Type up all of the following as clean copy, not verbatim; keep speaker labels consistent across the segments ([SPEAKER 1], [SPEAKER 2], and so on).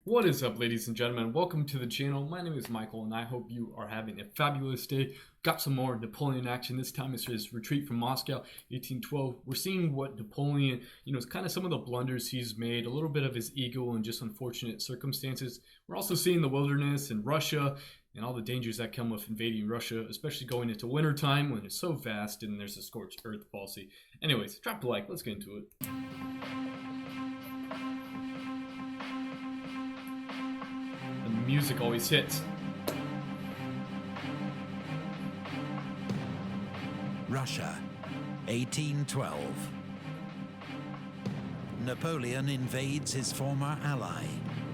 [SPEAKER 1] What is up, ladies and gentlemen? Welcome to the channel. My name is Michael, and I hope you are having a fabulous day. Got some more Napoleon action. This time it's his retreat from Moscow, 1812. We're seeing what Napoleon, it's kind of some of the blunders he's made, a little bit of his ego and just unfortunate circumstances. We're also seeing the wilderness and Russia and all the dangers that come with invading Russia, especially going into wintertime when it's so vast and there's a scorched earth policy. Anyways, drop a like. Let's get into it. The music always hits.
[SPEAKER 2] Russia, 1812. Napoleon invades his former ally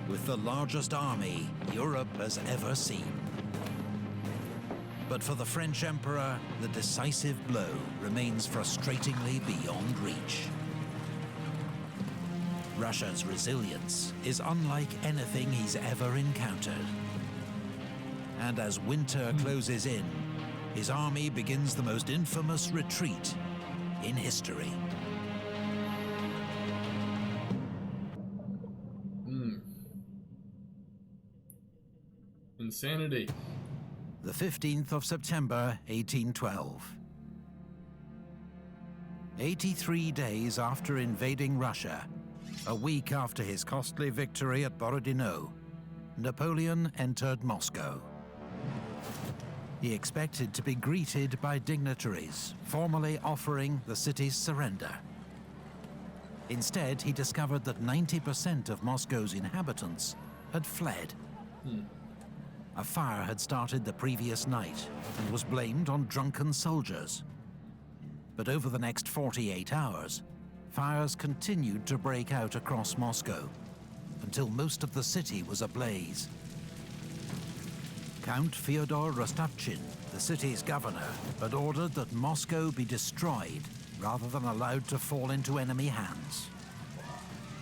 [SPEAKER 2] with the largest army Europe has ever seen. But for the French Emperor, the decisive blow remains frustratingly beyond reach. Russia's resilience is unlike anything he's ever encountered. And as winter closes in, his army begins the most infamous retreat in history.
[SPEAKER 1] Insanity.
[SPEAKER 2] The 15th of September, 1812. 83 days after invading Russia, a week after his costly victory at Berezina, Napoleon entered Moscow. He expected to be greeted by dignitaries, formally offering the city's surrender. Instead, he discovered that 90% of Moscow's inhabitants had fled. A fire had started the previous night and was blamed on drunken soldiers. But over the next 48 hours, fires continued to break out across Moscow until most of the city was ablaze. Count Fyodor Rostopchin, the city's governor, had ordered that Moscow be destroyed rather than allowed to fall into enemy hands.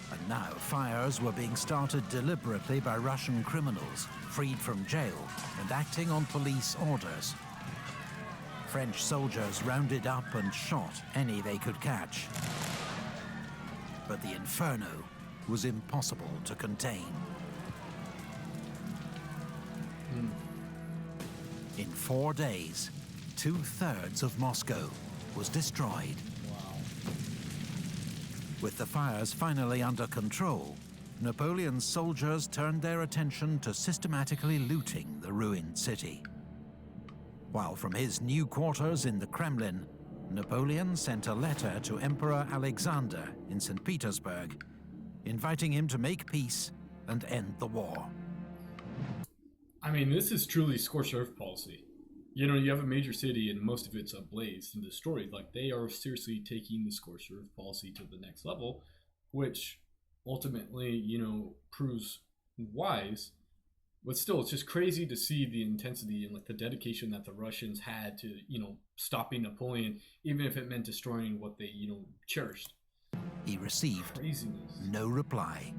[SPEAKER 2] And now fires were being started deliberately by Russian criminals freed from jail and acting on police orders. French soldiers rounded up and shot any they could catch. But the inferno was impossible to contain. In 4 days, 2/3 of Moscow was destroyed.
[SPEAKER 1] Wow.
[SPEAKER 2] With the fires finally under control, Napoleon's soldiers turned their attention to systematically looting the ruined city. While from his new quarters in the Kremlin, Napoleon sent a letter to Emperor Alexander in St. Petersburg, inviting him to make peace and end the war.
[SPEAKER 1] I mean, this is truly scorched earth policy. You have a major city and most of it's ablaze and destroyed. Like, they are seriously taking the scorched earth policy to the next level, which ultimately, proves wise. But still, it's just crazy to see the intensity and the dedication that the Russians had to, stopping Napoleon, even if it meant destroying what they, cherished.
[SPEAKER 2] He received
[SPEAKER 1] Craziness.
[SPEAKER 2] no reply.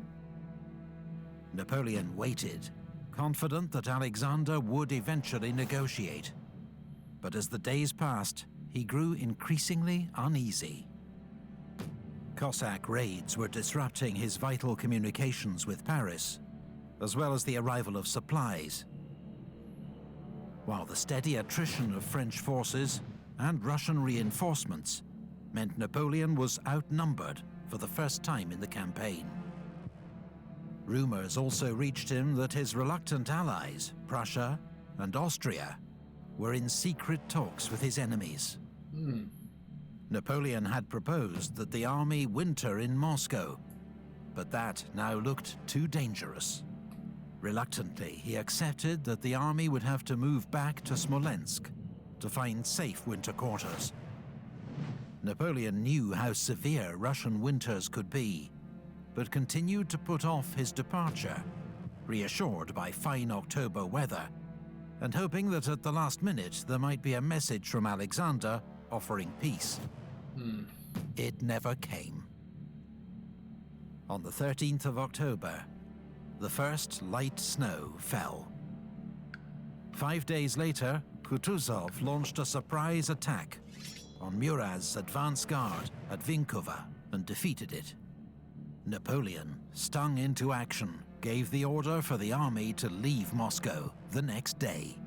[SPEAKER 2] Napoleon waited, confident that Alexander would eventually negotiate. But as the days passed, he grew increasingly uneasy. Cossack raids were disrupting his vital communications with Paris, as well as the arrival of supplies. While the steady attrition of French forces and Russian reinforcements meant Napoleon was outnumbered for the first time in the campaign. Rumors also reached him that his reluctant allies, Prussia and Austria, were in secret talks with his enemies. Napoleon had proposed that the army winter in Moscow, but that now looked too dangerous. Reluctantly, he accepted that the army would have to move back to Smolensk to find safe winter quarters. Napoleon knew how severe Russian winters could be, but continued to put off his departure, reassured by fine October weather, and hoping that at the last minute there might be a message from Alexander offering peace. It never came. On the 13th of October, the first light snow fell. 5 days later, Kutuzov launched a surprise attack on Murat's advance guard at Vinkovo and defeated it. Napoleon, stung into action, gave the order for the army to leave Moscow the next day.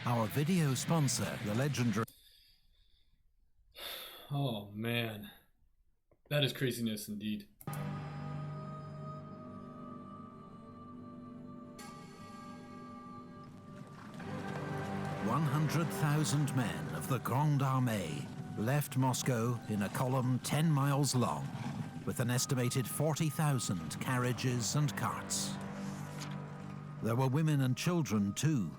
[SPEAKER 2] Our video sponsor, the legendary...
[SPEAKER 1] Oh man, that is craziness indeed.
[SPEAKER 2] 100,000 men of the Grande Armée left Moscow in a column 10 miles long, with an estimated 40,000 carriages and carts. There were women and children too,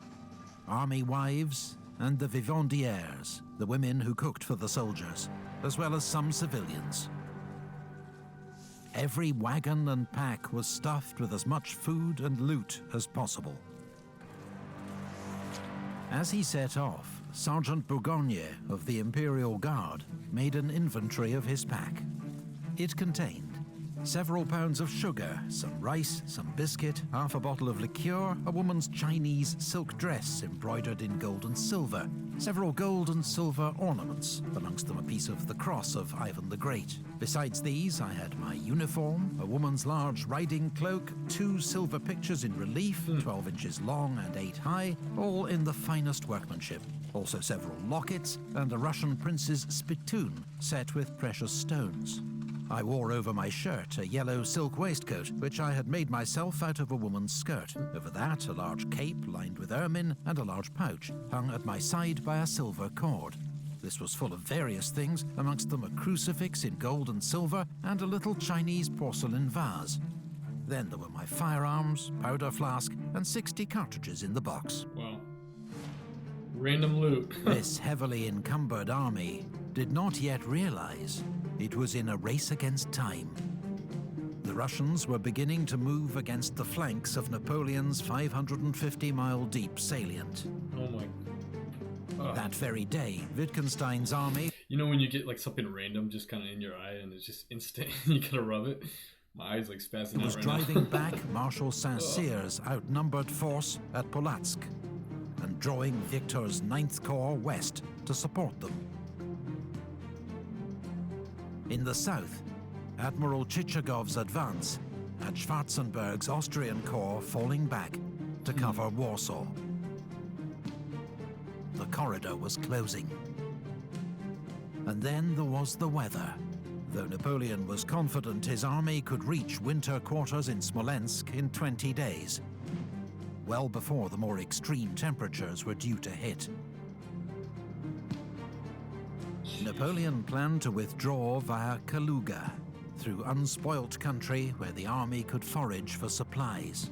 [SPEAKER 2] army wives and the vivandières, the women who cooked for the soldiers, as well as some civilians. Every wagon and pack was stuffed with as much food and loot as possible. As he set off, Sergeant Bourgogne of the Imperial Guard made an inventory of his pack. It contained several pounds of sugar, some rice, some biscuit, half a bottle of liqueur, a woman's Chinese silk dress embroidered in gold and silver, several gold and silver ornaments, amongst them a piece of the cross of Ivan the Great. Besides these, I had my uniform, a woman's large riding cloak, 2 silver pictures in relief, 12 inches long and 8 high, all in the finest workmanship. Also several lockets and a Russian prince's spittoon set with precious stones. I wore over my shirt a yellow silk waistcoat, which I had made myself out of a woman's skirt. Over that, a large cape lined with ermine and a large pouch, hung at my side by a silver cord. This was full of various things, amongst them a crucifix in gold and silver and a little Chinese porcelain vase. Then there were my firearms, powder flask, and 60 cartridges in the box.
[SPEAKER 1] Wow. Random loot.
[SPEAKER 2] This heavily encumbered army did not yet realize it was in a race against time. The Russians were beginning to move against the flanks of Napoleon's 550-mile deep salient.
[SPEAKER 1] Oh my.
[SPEAKER 2] That very day, Wittgenstein's army...
[SPEAKER 1] You know when you get like something random just kind of in your eye and it's just instant, you gotta rub it? My eyes like spazzing out
[SPEAKER 2] was
[SPEAKER 1] right
[SPEAKER 2] driving
[SPEAKER 1] now.
[SPEAKER 2] back Marshal Saint-Cyr's outnumbered force at Polotsk and drawing Victor's 9th Corps west to support them. In the south, Admiral Chichagov's advance had Schwarzenberg's Austrian Corps falling back to cover Warsaw. The corridor was closing. And then there was the weather. Though Napoleon was confident his army could reach winter quarters in Smolensk in 20 days, well before the more extreme temperatures were due to hit. Napoleon planned to withdraw via Kaluga, through unspoilt country where the army could forage for supplies.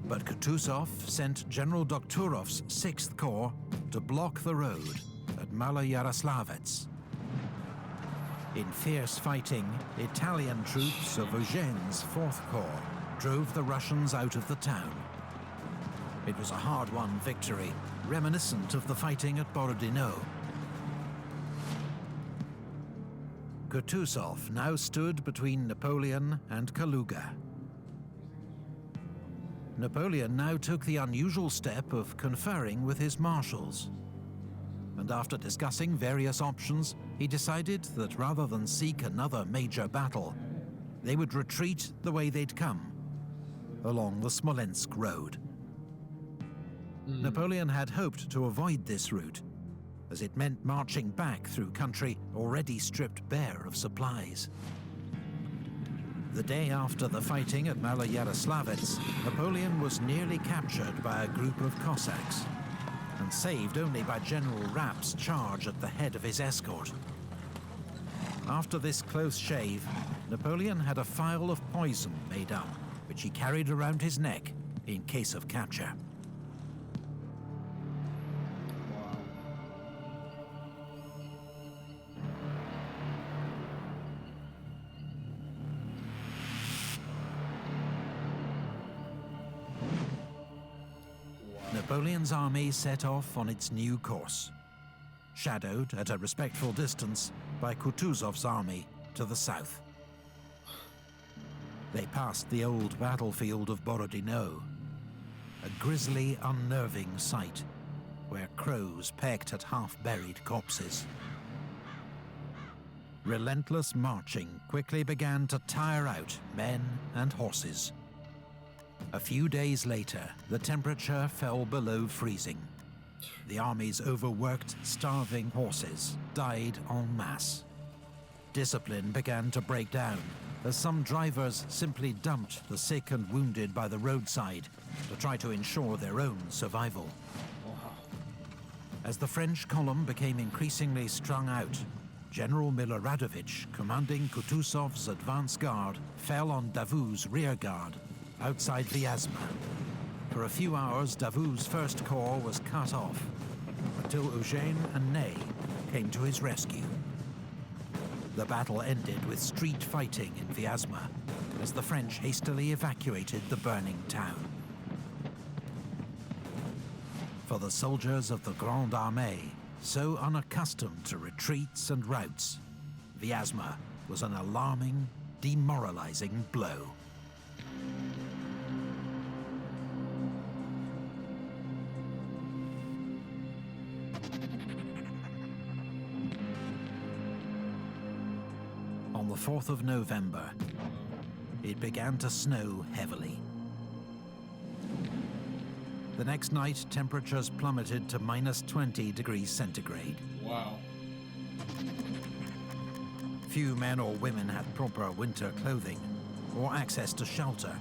[SPEAKER 2] But Kutuzov sent General Dokhturov's 6th Corps to block the road at Maloyaroslavets. In fierce fighting, Italian troops of Eugene's 4th Corps drove the Russians out of the town. It was a hard-won victory, reminiscent of the fighting at Borodino. Kutuzov now stood between Napoleon and Kaluga. Napoleon now took the unusual step of conferring with his marshals. And after discussing various options, he decided that rather than seek another major battle, they would retreat the way they'd come, along the Smolensk road. Napoleon had hoped to avoid this route, as it meant marching back through country already stripped bare of supplies. The day after the fighting at Maloyaroslavets, Napoleon was nearly captured by a group of Cossacks, and saved only by General Rapp's charge at the head of his escort. After this close shave, Napoleon had a phial of poison made up, which he carried around his neck in case of capture. Napoleon's army set off on its new course, shadowed at a respectful distance by Kutuzov's army to the south. They passed the old battlefield of Borodino, a grisly, unnerving sight where crows pecked at half-buried corpses. Relentless marching quickly began to tire out men and horses. A few days later, the temperature fell below freezing. The army's overworked, starving horses died en masse. Discipline began to break down, as some drivers simply dumped the sick and wounded by the roadside to try to ensure their own survival. As the French column became increasingly strung out, General Miloradovich, commanding Kutuzov's advance guard, fell on Davout's rear guard outside Vyazma. For a few hours, Davout's first corps was cut off, until Eugène and Ney came to his rescue. The battle ended with street fighting in Vyazma, as the French hastily evacuated the burning town. For the soldiers of the Grande Armée, so unaccustomed to retreats and routes, Vyazma was an alarming, demoralizing blow. On the 4th of November, it began to snow heavily. The next night, temperatures plummeted to minus 20 degrees centigrade.
[SPEAKER 1] Wow.
[SPEAKER 2] Few men or women had proper winter clothing or access to shelter.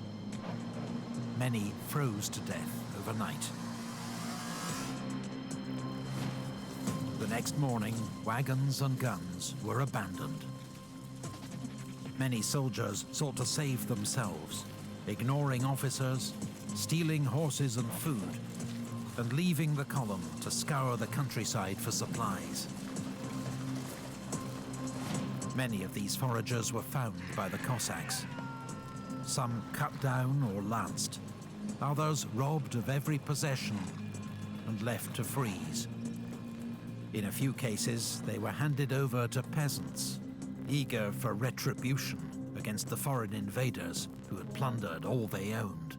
[SPEAKER 2] Many froze to death overnight. The next morning, wagons and guns were abandoned. Many soldiers sought to save themselves, ignoring officers, stealing horses and food, and leaving the column to scour the countryside for supplies. Many of these foragers were found by the Cossacks. Some cut down or lanced, others robbed of every possession and left to freeze. In a few cases, they were handed over to peasants, eager for retribution against the foreign invaders who had plundered all they owned.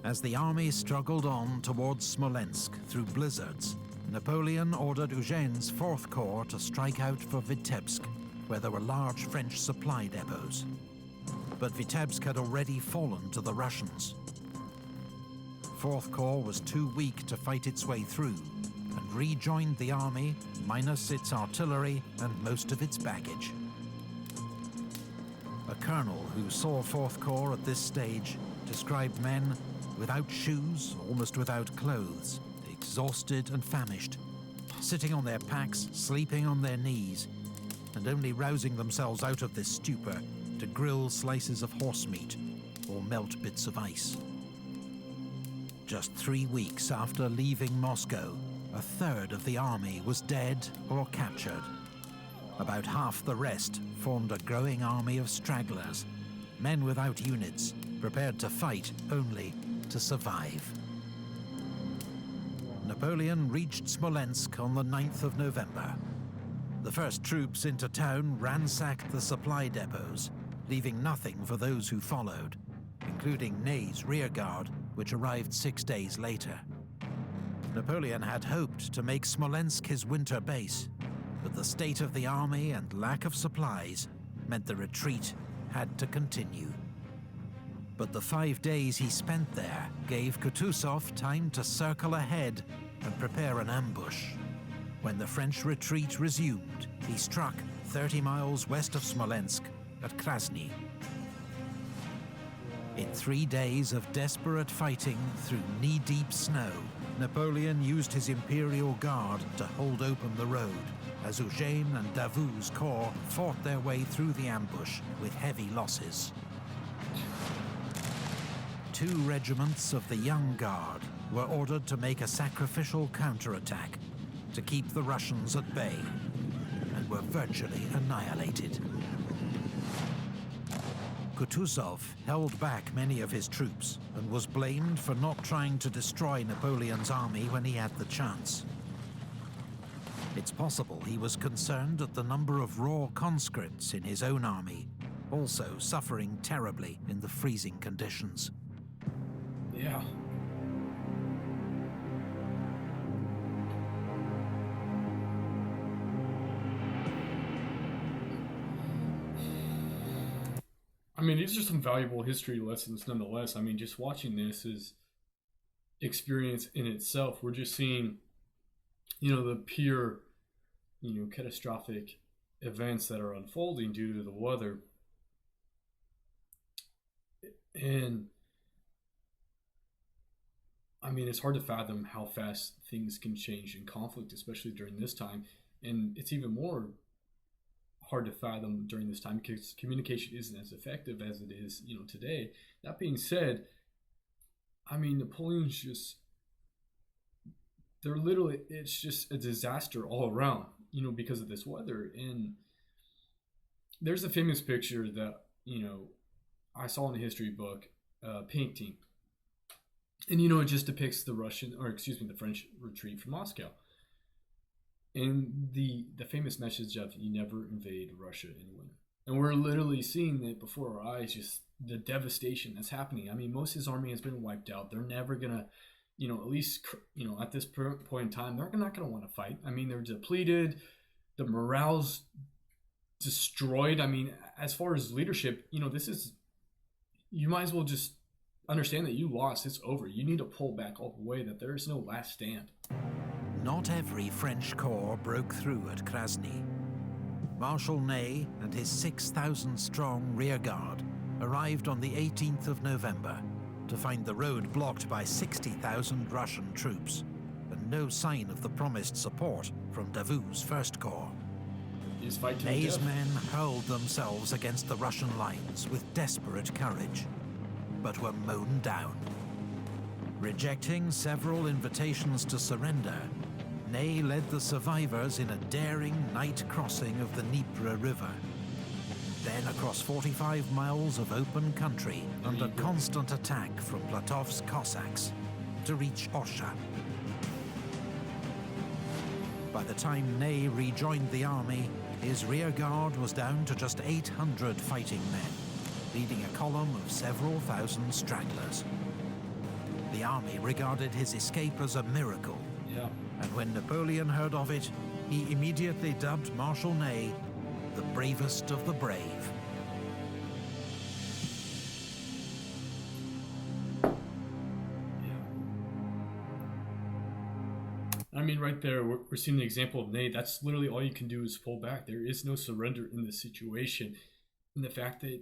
[SPEAKER 2] As the army struggled on towards Smolensk through blizzards, Napoleon ordered Eugène's 4th Corps to strike out for Vitebsk, where there were large French supply depots. But Vitebsk had already fallen to the Russians. 4th Corps was too weak to fight its way through, and rejoined the army, minus its artillery and most of its baggage. A colonel who saw 4th Corps at this stage described men without shoes, almost without clothes, exhausted and famished, sitting on their packs, sleeping on their knees, and only rousing themselves out of this stupor to grill slices of horse meat or melt bits of ice. Just 3 weeks after leaving Moscow, a third of the army was dead or captured. About half the rest formed a growing army of stragglers, men without units, prepared to fight only to survive. Napoleon reached Smolensk on the 9th of November. The first troops into town ransacked the supply depots, leaving nothing for those who followed, including Ney's rearguard, which arrived 6 days later. Napoleon had hoped to make Smolensk his winter base, but the state of the army and lack of supplies meant the retreat had to continue. But the 5 days he spent there gave Kutuzov time to circle ahead and prepare an ambush. When the French retreat resumed, he struck 30 miles west of Smolensk at Krasny. In 3 days of desperate fighting through knee-deep snow, Napoleon used his Imperial Guard to hold open the road, as Eugène and Davout's corps fought their way through the ambush with heavy losses. 2 regiments of the Young Guard were ordered to make a sacrificial counterattack to keep the Russians at bay, and were virtually annihilated. Kutuzov held back many of his troops and was blamed for not trying to destroy Napoleon's army when he had the chance. It's possible he was concerned at the number of raw conscripts in his own army, also suffering terribly in the freezing conditions.
[SPEAKER 1] Yeah. mean, these are some valuable history lessons nonetheless. I mean, just watching this is experience in itself. We're just seeing, the pure, catastrophic events that are unfolding due to the weather. And I mean, it's hard to fathom how fast things can change in conflict, especially during this time. And it's even more hard to fathom during this time because communication isn't as effective as it is, today. That being said, I mean, Napoleon's just, it's just a disaster all around, because of this weather. And there's a famous picture that, I saw in a history book, painting. And, it just depicts the French retreat from Moscow. And the famous message of you never invade Russia and win. And we're literally seeing that before our eyes, just the devastation that's happening. I mean, most of his army has been wiped out. They're never going to, at least, at this point in time, they're not going to want to fight. I mean, they're depleted. The morale's destroyed. I mean, as far as leadership, you might as well just understand that you lost. It's over. You need to pull back all the way, that there is no last stand.
[SPEAKER 2] Not every French corps broke through at Krasny. Marshal Ney and his 6,000-strong rearguard arrived on the 18th of November to find the road blocked by 60,000 Russian troops and no sign of the promised support from Davout's First Corps. Ney's men hurled themselves against the Russian lines with desperate courage, but were mown down. Rejecting several invitations to surrender, Ney led the survivors in a daring night crossing of the Dnieper River, then across 45 miles of open country under constant attack from Platov's Cossacks to reach Orsha. By the time Ney rejoined the army, his rearguard was down to just 800 fighting men, leading a column of several thousand stragglers. The army regarded his escape as a miracle.
[SPEAKER 1] Yeah.
[SPEAKER 2] And when Napoleon heard of it, he immediately dubbed Marshal Ney the bravest of the brave.
[SPEAKER 1] I mean, right there, we're seeing the example of Ney. That's literally all you can do is pull back. There is no surrender in this situation. And the fact that,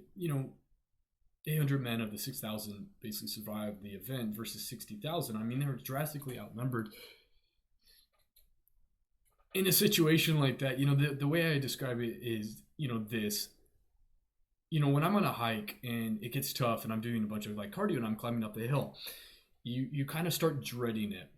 [SPEAKER 1] 800 men of the 6,000 basically survived the event versus 60,000. I mean, they were drastically outnumbered. In a situation like that, the way I describe it is, this. When I'm on a hike and it gets tough and I'm doing a bunch of cardio and I'm climbing up the hill, you kind of start dreading it.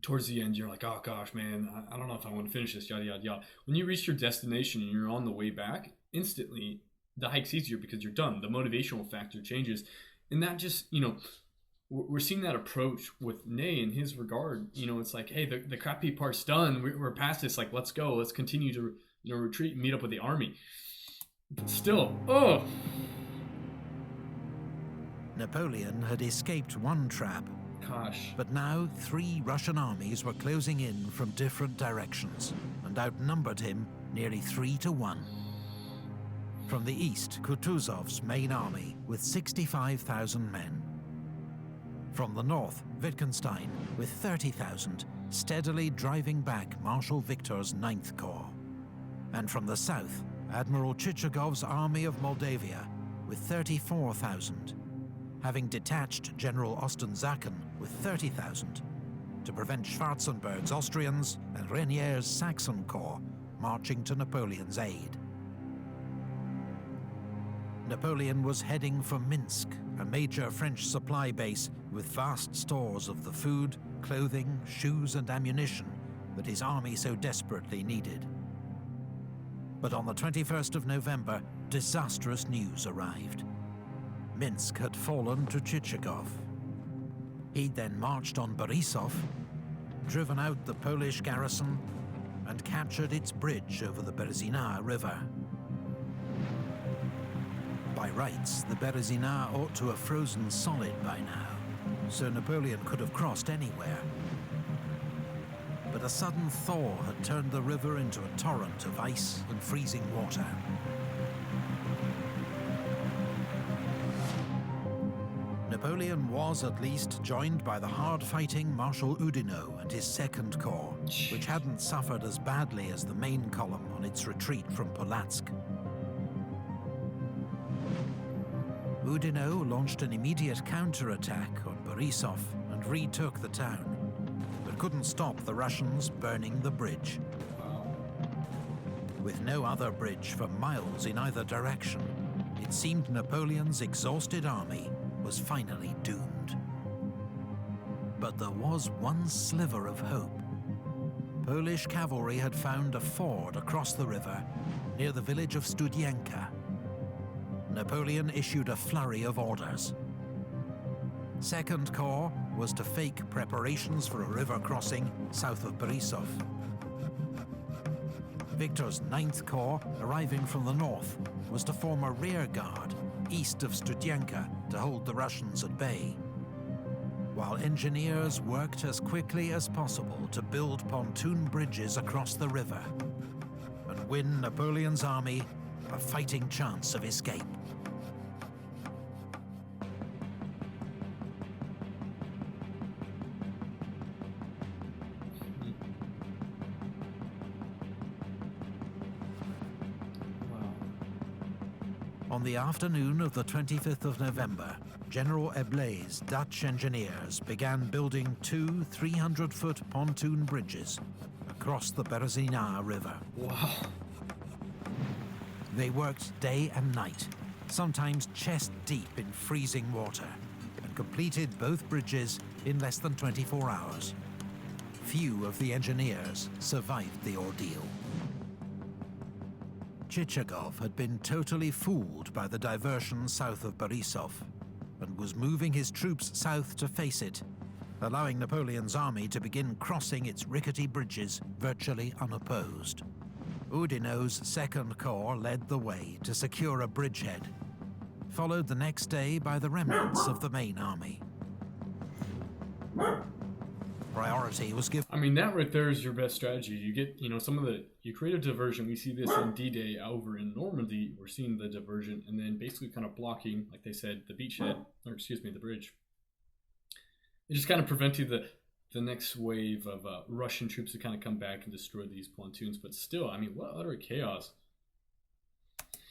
[SPEAKER 1] Towards the end, you're like, oh gosh, man, I don't know if I want to finish this, yada, yada, yada. When you reach your destination and you're on the way back, instantly, the hike's easier because you're done. The motivational factor changes. And that just, we're seeing that approach with Ney in his regard. It's like, hey, the crappy part's done. We're past this. Let's go. Let's continue to, retreat and meet up with the army. But still,
[SPEAKER 2] Napoleon had escaped one trap.
[SPEAKER 1] Gosh.
[SPEAKER 2] But now 3 Russian armies were closing in from different directions and outnumbered him nearly 3-1. From the east, Kutuzov's main army with 65,000 men. From the north, Wittgenstein with 30,000, steadily driving back Marshal Victor's 9th Corps. And from the south, Admiral Chichagov's army of Moldavia with 34,000, having detached General Ostensaken with 30,000 to prevent Schwarzenberg's Austrians and Reynier's Saxon Corps marching to Napoleon's aid. Napoleon was heading for Minsk, a major French supply base with vast stores of the food, clothing, shoes and ammunition that his army so desperately needed. But on the 21st of November, disastrous news arrived. Minsk had fallen to Chichagov. He'd then marched on Borisov, driven out the Polish garrison, and captured its bridge over the Berezina River. By rights, the Berezina ought to have frozen solid by now, so Napoleon could have crossed anywhere. But a sudden thaw had turned the river into a torrent of ice and freezing water. Napoleon was at least joined by the hard-fighting Marshal Oudinot and his Second Corps, which hadn't suffered as badly as the main column on its retreat from Polotsk. Oudinot launched an immediate counterattack on Borisov and retook the town, but couldn't stop the Russians burning the bridge. With no other bridge for miles in either direction, it seemed Napoleon's exhausted army was finally doomed. But there was one sliver of hope. Polish cavalry had found a ford across the river near the village of Studienka. Napoleon issued a flurry of orders. Second Corps was to fake preparations for a river crossing south of Borisov. Victor's 9th Corps, arriving from the north, was to form a rear guard east of Studienka to hold the Russians at bay, while engineers worked as quickly as possible to build pontoon bridges across the river and win Napoleon's army a fighting chance of escape. On the afternoon of the 25th of November, General Eblé's Dutch engineers began building two 300-foot pontoon bridges across the Berezina River.
[SPEAKER 1] Wow.
[SPEAKER 2] They worked day and night, sometimes chest deep in freezing water, and completed both bridges in less than 24 hours. Few of the engineers survived the ordeal. Chichagov had been totally fooled by the diversion south of Borisov and was moving his troops south to face it, allowing Napoleon's army to begin crossing its rickety bridges virtually unopposed. Oudinot's Second Corps led the way to secure a bridgehead, followed the next day by the remnants of the main army. Priority was given.
[SPEAKER 1] I mean, that right there is your best strategy. You get, you create a diversion. We see this in D-Day over in Normandy. We're seeing the diversion and then basically kind of blocking, like they said, the beachhead, the bridge. It just kind of prevented the next wave of Russian troops to kind of come back and destroy these pontoons. But still, I mean, what utter chaos.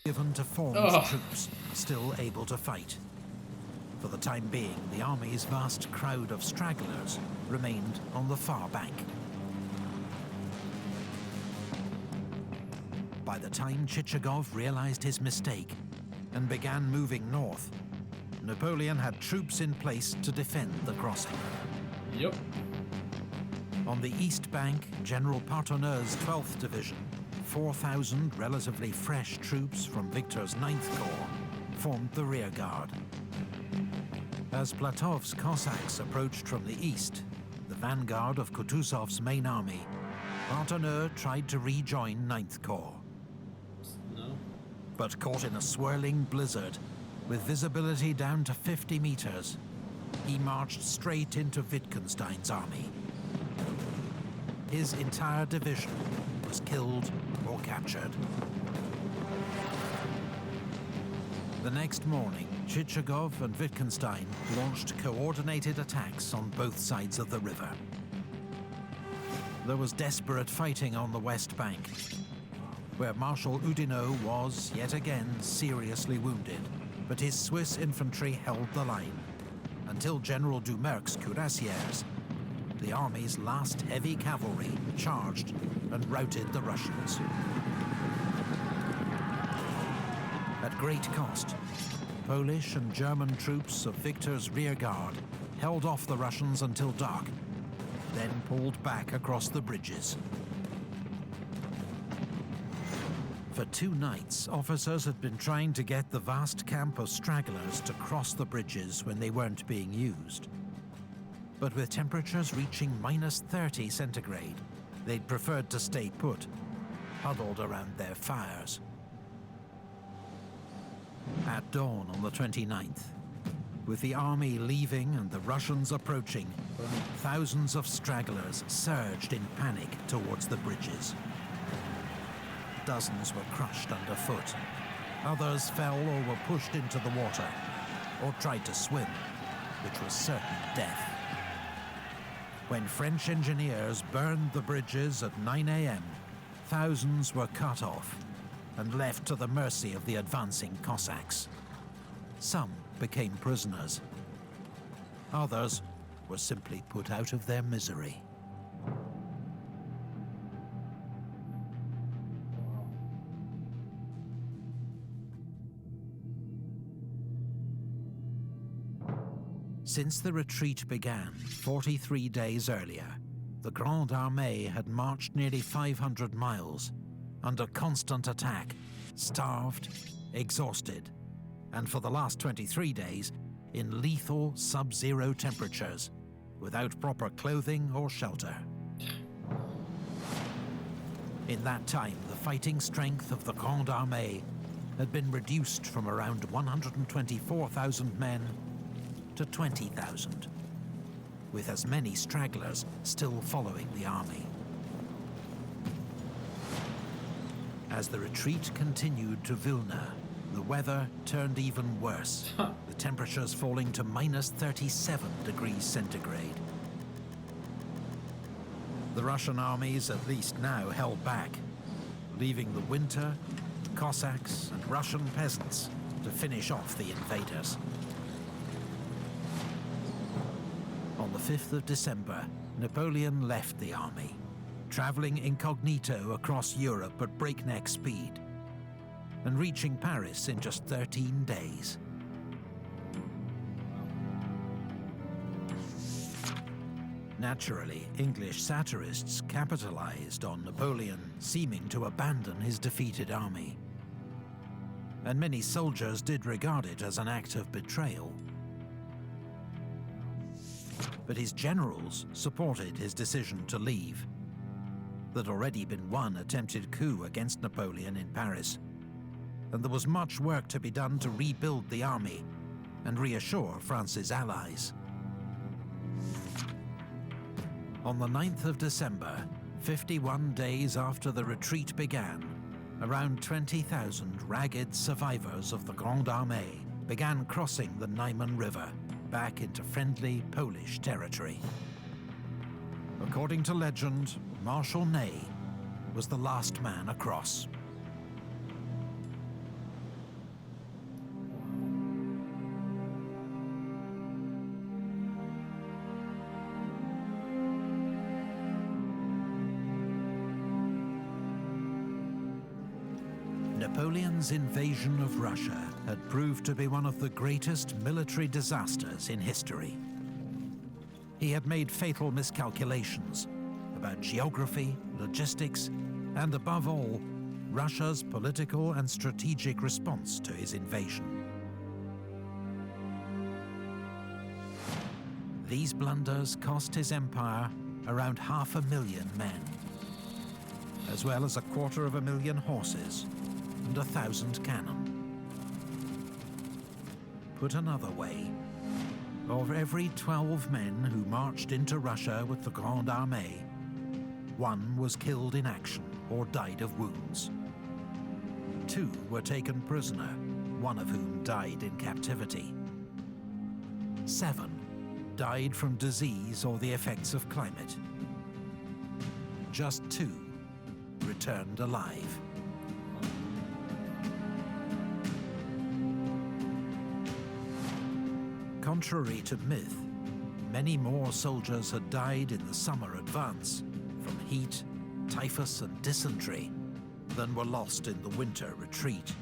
[SPEAKER 2] Given to formed troops still able to fight. For the time being, the army's vast crowd of stragglers remained on the far bank. By the time Chichagov realized his mistake and began moving north, Napoleon had troops in place to defend the crossing.
[SPEAKER 1] Yep.
[SPEAKER 2] On the east bank, General Partonneux's 12th Division, 4,000 relatively fresh troops from Victor's 9th Corps, formed the rear guard. As Platov's Cossacks approached from the east, the vanguard of Kutuzov's main army, Partonneux tried to rejoin 9th Corps.
[SPEAKER 1] No.
[SPEAKER 2] But caught in a swirling blizzard, with visibility down to 50 meters, he marched straight into Wittgenstein's army. His entire division was killed or captured. The next morning, Chichagov and Wittgenstein launched coordinated attacks on both sides of the river. There was desperate fighting on the west bank, where Marshal Oudinot was, yet again, seriously wounded, but his Swiss infantry held the line, until General Doumerc's cuirassiers, the army's last heavy cavalry, charged and routed the Russians. At great cost, Polish and German troops of Victor's rear guard held off the Russians until dark, then pulled back across the bridges. For 2 nights, officers had been trying to get the vast camp of stragglers to cross the bridges when they weren't being used. But with temperatures reaching -30 centigrade, they'd preferred to stay put, huddled around their fires. At dawn on the 29th, with the army leaving and the Russians approaching, thousands of stragglers surged in panic towards the bridges. Dozens were crushed underfoot. Others fell or were pushed into the water, or tried to swim. which was certain death. When French engineers burned the bridges at 9 a.m, thousands were cut off and left to the mercy of the advancing Cossacks. Some became prisoners. Others were simply put out of their misery. Since the retreat began 43 days earlier, the Grande Armée had marched nearly 500 miles, under constant attack, starved, exhausted, and for the last 23 days, in lethal sub-zero temperatures, without proper clothing or shelter. In that time, the fighting strength of the Grande Armée had been reduced from around 124,000 men to 20,000, with as many stragglers still following the army. As the retreat continued to Vilna, the weather turned even worse, the temperatures falling to minus 37 degrees centigrade. The Russian armies at least now held back, leaving the winter, the Cossacks and Russian peasants to finish off the invaders. On the 5th of December, Napoleon left the army, traveling incognito across Europe at breakneck speed, and reaching Paris in just 13 days. Naturally, English satirists capitalized on Napoleon seeming to abandon his defeated army, and many soldiers did regard it as an act of betrayal. But his generals supported his decision to leave. There'd already been one attempted coup against Napoleon in Paris, and there was much work to be done to rebuild the army and reassure France's allies. On the 9th of December, 51 days after the retreat began, around 20,000 ragged survivors of the Grande Armée began crossing the Niemen River back into friendly Polish territory. According to legend, Marshal Ney was the last man across. Napoleon's invasion of Russia had proved to be one of the greatest military disasters in history. He had made fatal miscalculations about geography, logistics, and above all, Russia's political and strategic response to his invasion. These blunders cost his empire around 500,000 men, as well as 250,000 horses and 1,000 cannon. Put another way, of every 12 men who marched into Russia with the Grande Armée, one was killed in action or died of wounds. 2 were taken prisoner, one of whom died in captivity. 7 died from disease or the effects of climate. Just 2 returned alive. Contrary to myth, many more soldiers had died in the summer advance from heat, typhus and dysentery than were lost in the winter retreat.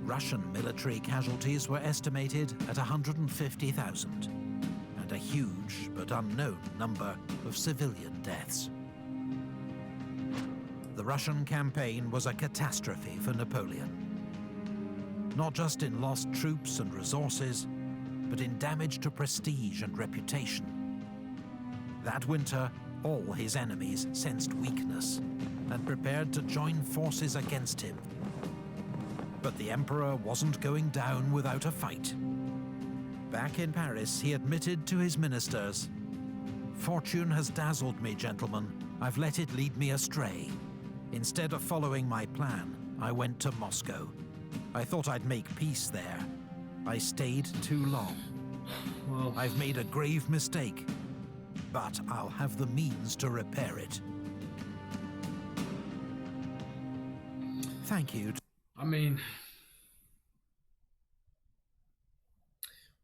[SPEAKER 2] Russian military casualties were estimated at 150,000, and a huge but unknown number of civilian deaths. The Russian campaign was a catastrophe for Napoleon, not just in lost troops and resources, but in damage to prestige and reputation. That winter, all his enemies sensed weakness and prepared to join forces against him. But the Emperor wasn't going down without a fight. Back in Paris, he admitted to his ministers, "Fortune has dazzled me, gentlemen. I've let it lead me astray. Instead of following my plan, I went to Moscow. I thought I'd make peace there, I stayed too long.
[SPEAKER 1] Well,
[SPEAKER 2] I've made a grave mistake, but I'll have the means to repair it. Thank you.
[SPEAKER 1] I mean,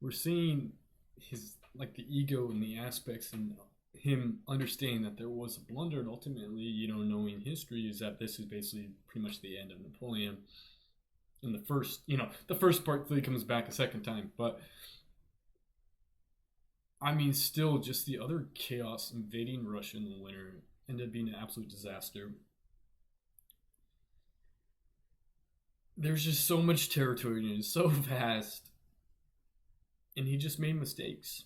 [SPEAKER 1] we're seeing his, like, the ego and the aspects, and him understanding that there was a blunder, and ultimately, you know, knowing history, is that this is basically pretty much the end of Napoleon. In the first, you know, the first part clearly comes back a second time, but I mean, still, just the other chaos invading Russia in the winter ended up being an absolute disaster. There's just so much territory and it's so vast, and he just made mistakes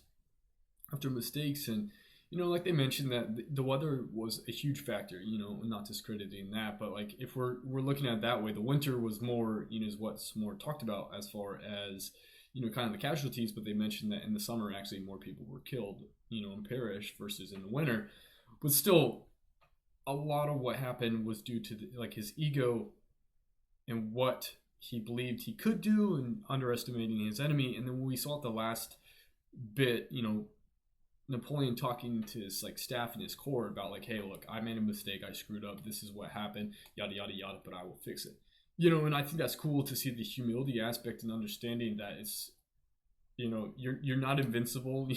[SPEAKER 1] after mistakes. And you know, like they mentioned, that the weather was a huge factor, you know, not discrediting that, but like if we're looking at it that way, the winter was more, you know, is what's more talked about as far as, you know, kind of the casualties. But they mentioned that in the summer actually more people were killed, you know, and perished versus in the winter. But still, a lot of what happened was due to like his ego and what he believed he could do, and underestimating his enemy. And then when we saw at the last bit, you know, Napoleon talking to his like staff and his corps about like, hey, look, I made a mistake, I screwed up, this is what happened, yada yada yada, but I will fix it. You know, and I think that's cool to see the humility aspect and understanding that it's, you know, you're not invincible.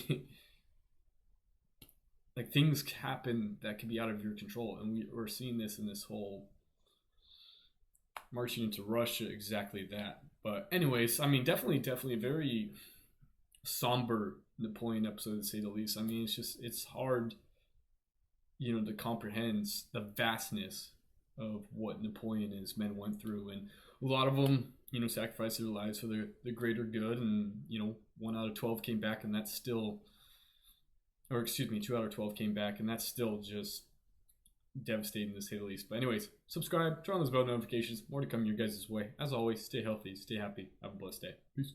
[SPEAKER 1] Like things happen that can be out of your control, and we're seeing this in this whole marching into Russia, exactly that. But anyways, I mean, definitely a very somber Napoleon episode, to say the least. I mean, it's hard, you know, to comprehend the vastness of what Napoleon and his men went through, and a lot of them, you know, sacrificed their lives for the greater good. And you know, 1 out of 12 came back, and that's still, or excuse me, 2 out of 12 came back, and that's still just devastating, to say the least. But anyways, subscribe, turn on those bell notifications. More to come your guys' way. As always, stay healthy, stay happy, have a blessed day. Peace.